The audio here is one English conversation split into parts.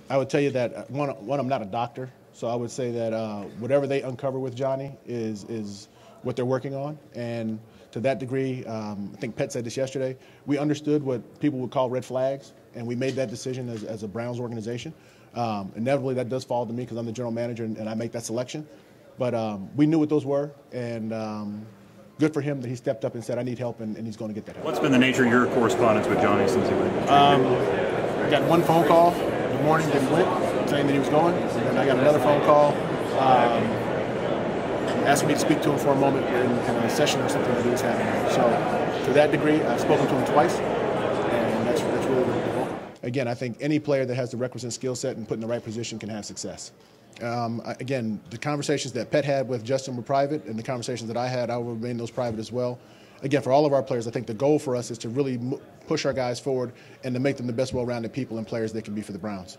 I would tell you that one, I'm not a doctor, so I would say that whatever they uncover with Johnny is what they're working on, and to that degree, I think Pet said this yesterday. We understood what people would call red flags, and we made that decision as a Browns organization. Inevitably, that does fall to me because I'm the general manager and I make that selection. But we knew what those were, and good for him that he stepped up and said, "I need help," and he's going to get that help. What's been the nature of your correspondence with Johnny since he went? I got one phone call the morning that he went, saying that he was going, and I got another phone call asking me to speak to him for a moment in a session or something that he was having. So to that degree, I've spoken to him twice, and that's really what it was. Again, I think any player that has the requisite skill set and put in the right position can have success. Again, the conversations that Pet had with Justin were private, and the conversations that I had, I will remain those private as well. Again, for all of our players, I think the goal for us is to really push our guys forward and to make them the best well-rounded people and players they can be for the Browns.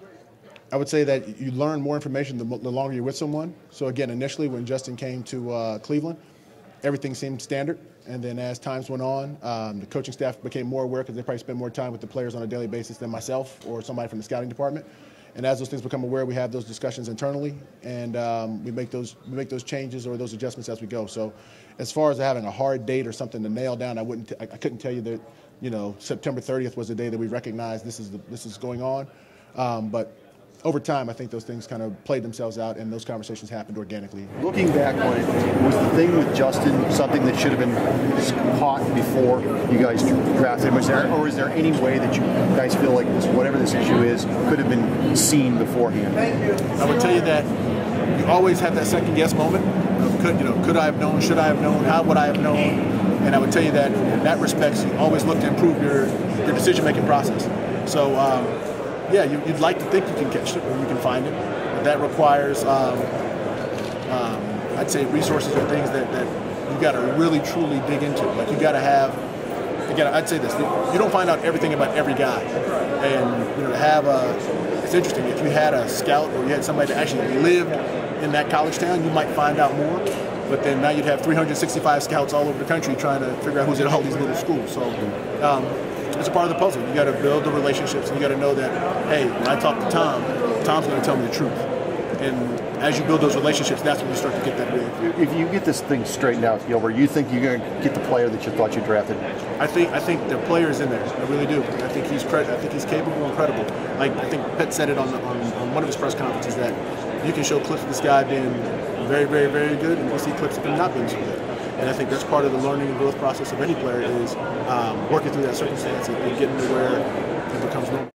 I would say that you learn more information the longer you're with someone. So again, initially when Justin came to Cleveland, everything seemed standard. And then as times went on, the coaching staff became more aware because they probably spend more time with the players on a daily basis than myself or somebody from the scouting department. And as those things become aware, we have those discussions internally, and we make those changes or those adjustments as we go. So, as far as having a hard date or something to nail down, I couldn't tell you that September 30th was the day that we recognized this is going on. But over time, I think those things kind of played themselves out, and those conversations happened organically. Looking back on it, was the thing with Justin something that should have been caught before you guys drafted him? Or is there any way that you guys feel like whatever this issue is could have been seen beforehand? I would tell you that you always have that second-guess moment of could I have known, should I have known, how would I have known? And I would tell you that in that respect, you always look to improve your decision-making process. So. Yeah, you'd like to think you can catch it or you can find it, but that requires, I'd say, resources or things that you got to really truly dig into. Like you got to have, again, I'd say this: you don't find out everything about every guy, and to have it's interesting if you had a scout or you had somebody that actually lived in that college town, you might find out more. But then now you'd have 365 scouts all over the country trying to figure out who's at all these little schools. So. It's a part of the puzzle. You got to build the relationships, and you got to know that, hey, when I talk to Tom, Tom's going to tell me the truth. And as you build those relationships, that's when you start to get that real. If you get this thing straightened out, Gilbert, you think you're going to get the player that you thought you drafted? I think the player's in there. I really do. I think he's capable and credible. Like I think Pet said it on one of his press conferences that you can show clips of this guy being very, very, very good, and you can see clips of him not being so good. And I think that's part of the learning and growth process of any player is working through that circumstance and getting to where it becomes normal.